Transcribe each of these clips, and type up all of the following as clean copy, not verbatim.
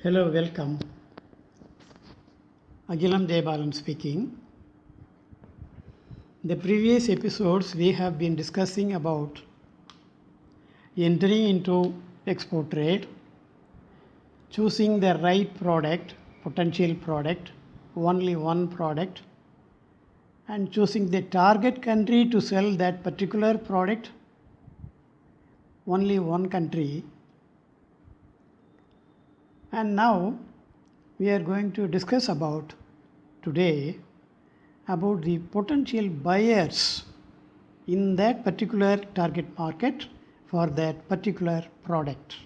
Hello, welcome. Agilam Debalan speaking. The previous episodes we have been discussing about entering into export trade, choosing the right product, potential product, only one product, and choosing the target country to sell that particular product, only one country. And now we are going to discuss today about the potential buyers in that particular target market for that particular product.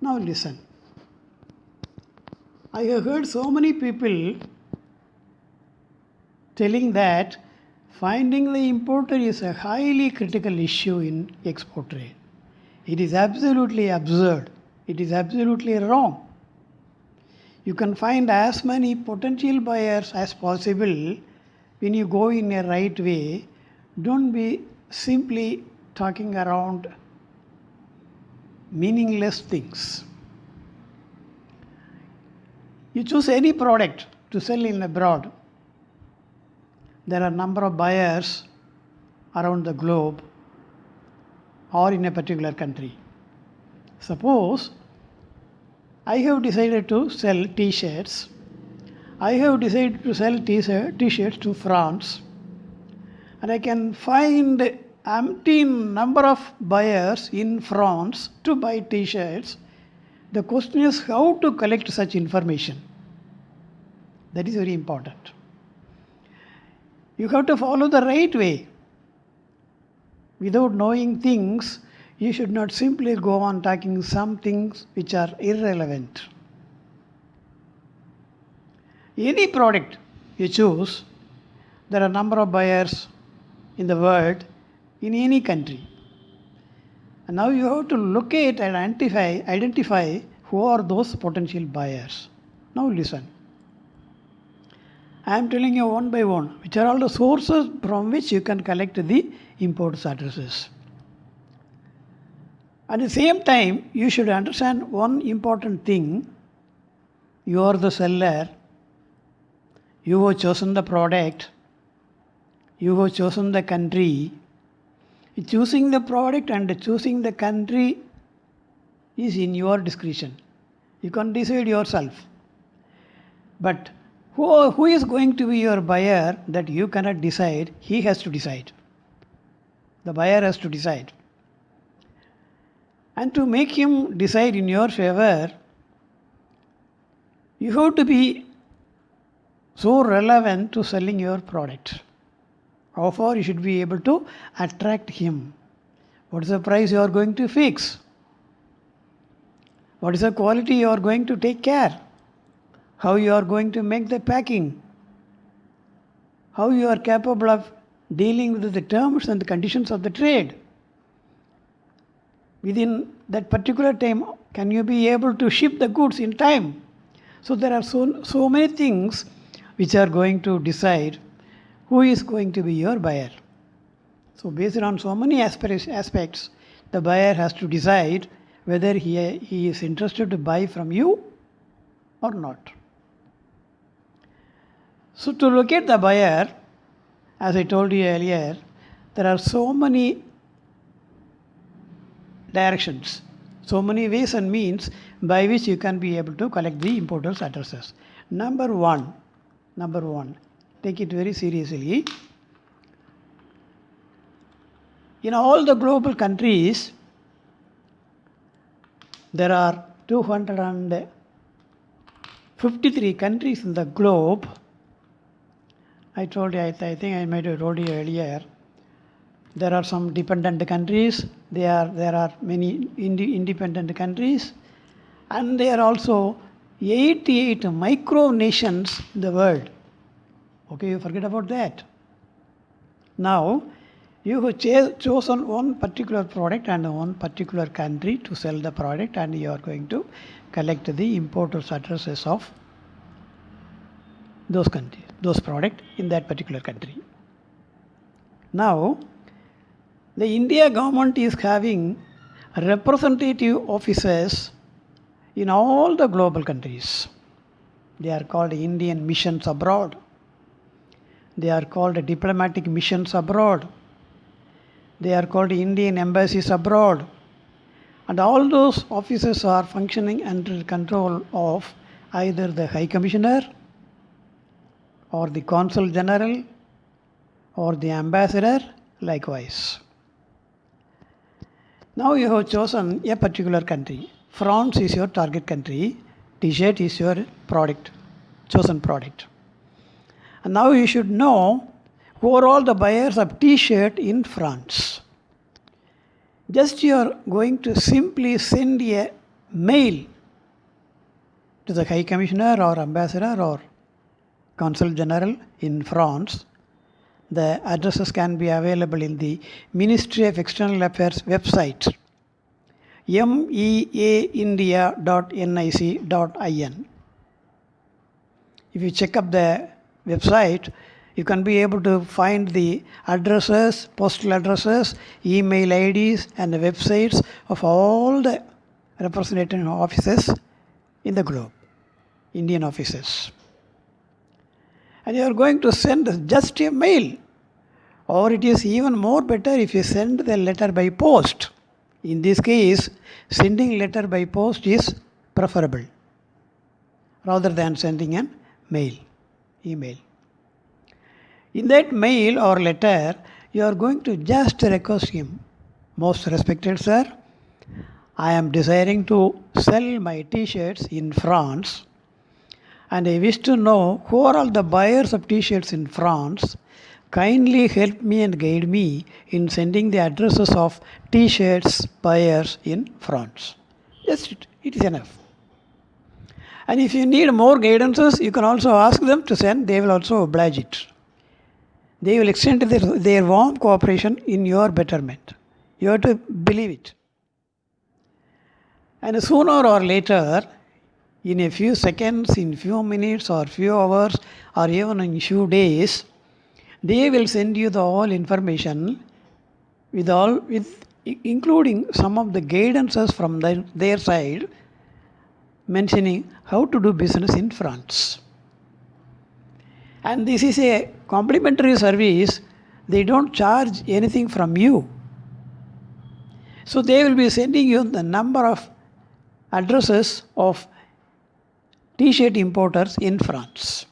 Now listen. I have heard so many people telling that finding the importer is a highly critical issue in export trade. It is absolutely absurd. It is absolutely wrong. You can find as many potential buyers as possible when you go in a right way. Don't be simply talking around meaningless things. You choose any product to sell in abroad. There are a number of buyers around the globe or in a particular country. Suppose I have decided to sell t-shirts. I have decided to sell t-shirts to France, and I can find empty number of buyers in France to buy t-shirts. The question is how to collect such information. That is very important. You have to follow the right way. Without knowing things, you should not simply go on talking some things which are irrelevant. Any product you choose, there are a number of buyers in the world, in any country. And now you have to locate and identify who are those potential buyers. Now listen. I am telling you one by one, which are all the sources from which you can collect the importers' addresses. At the same time, you should understand one important thing. You are the seller. You have chosen the product. You have chosen the country. Choosing the product and choosing the country is in your discretion. You can decide yourself. But who is going to be your buyer that you cannot decide? He has to decide. The buyer has to decide. And to make him decide in your favor, you have to be so relevant to selling your product. How far you should be able to attract him. What is the price you are going to fix? What is the quality you are going to take care? How you are going to make the packing? How you are capable of dealing with the terms and the conditions of the trade? Within that particular time, can you be able to ship the goods in time? So there are so many things which are going to decide who is going to be your buyer. So based on so many aspects, the buyer has to decide whether he is interested to buy from you or not. So to locate the buyer, as I told you earlier, there are so many directions, so many ways and means by which you can be able to collect the importers' addresses. Number one, take it very seriously. In all the global countries, there are 253 countries in the globe. I told you, I think I might have told you earlier. There are some dependent countries, there are many independent countries, and there are also 88 micronations in the world. Okay, you forget about that. Now, you have chosen one particular product and one particular country to sell the product, and you are going to collect the importers' addresses of those countries, those products in that particular country. Now, the India government is having representative offices in all the global countries. They are called Indian missions abroad. They are called diplomatic missions abroad. They are called Indian embassies abroad. And all those offices are functioning under control of either the High Commissioner or the Consul General or the Ambassador likewise. Now you have chosen a particular country. France is your target country. T-shirt is your product, chosen product. And now you should know who are all the buyers of T-shirt in France. Just you are going to simply send a mail to the High Commissioner or Ambassador or Consul General in France. The addresses can be available in the Ministry of External Affairs website, meaindia.nic.in. If you check up the website, you can be able to find the addresses, postal addresses, email IDs and the websites of all the representative offices in the globe, Indian offices. And you are going to send just a mail, or it is even more better if you send the letter by post. In this case, sending letter by post is preferable rather than sending an email. In that mail or letter, you are going to just request him, most respected sir, I am desiring to sell my T-shirts in France, and I wish to know who are all the buyers of T-shirts in France. Kindly help me and guide me in sending the addresses of T-shirts buyers in France. Just it is enough. And if you need more guidances, you can also ask them to send. They will also oblige it. They will extend their warm cooperation in your betterment. You have to believe it. And sooner or later, in a few seconds, in few minutes or few hours or even in few days, they will send you the all information including some of the guidances from their side, mentioning how to do business in France. And this is a complimentary service. They don't charge anything from you. So they will be sending you the number of addresses of T-shirt importers in France.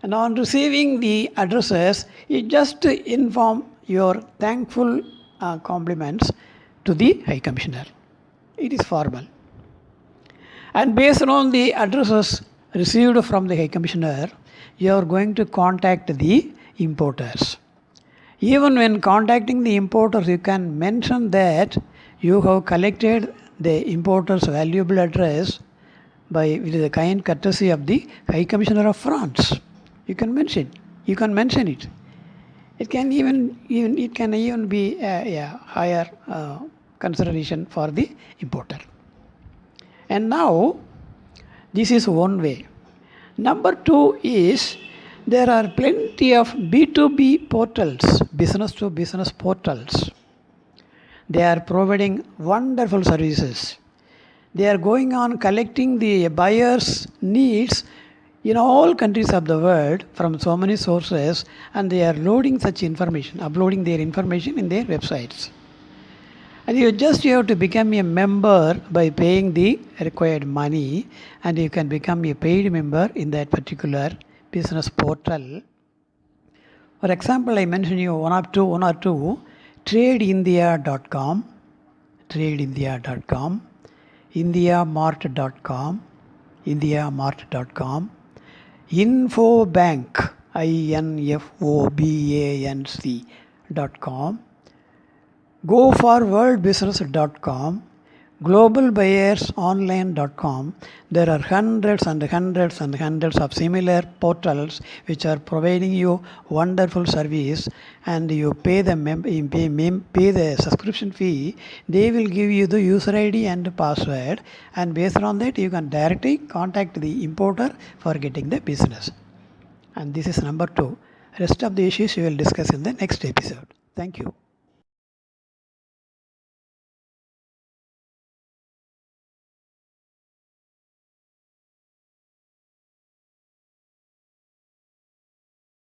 And on receiving the addresses, you just inform your thankful compliments to the High Commissioner. It is formal. And based on the addresses received from the High Commissioner, you are going to contact the importers. Even when contacting the importers, you can mention that you have collected the importer's valuable address with the kind courtesy of the High Commissioner of France. You can mention it. It can even be a higher consideration for the importer. And now, this is one way. Number two is there are plenty of B2B portals, business to business portals. They are providing wonderful services. They are going on collecting the buyers' needs in all countries of the world from so many sources, and they are loading such information, uploading their information in their websites. And you have to become a member by paying the required money, and you can become a paid member in that particular business portal. For example, I mentioned you one or two, tradeindia.com, indiamart.com, Infobank, Infobanc.com, goforworldbusiness.com, globalbuyersonline.com. There are hundreds and hundreds and hundreds of similar portals which are providing you wonderful service, and you pay the subscription fee. They will give you the user ID and password, and based on that you can directly contact the importer for getting the business. And this is number two. Rest of the issues we will discuss in the next episode. Thank you.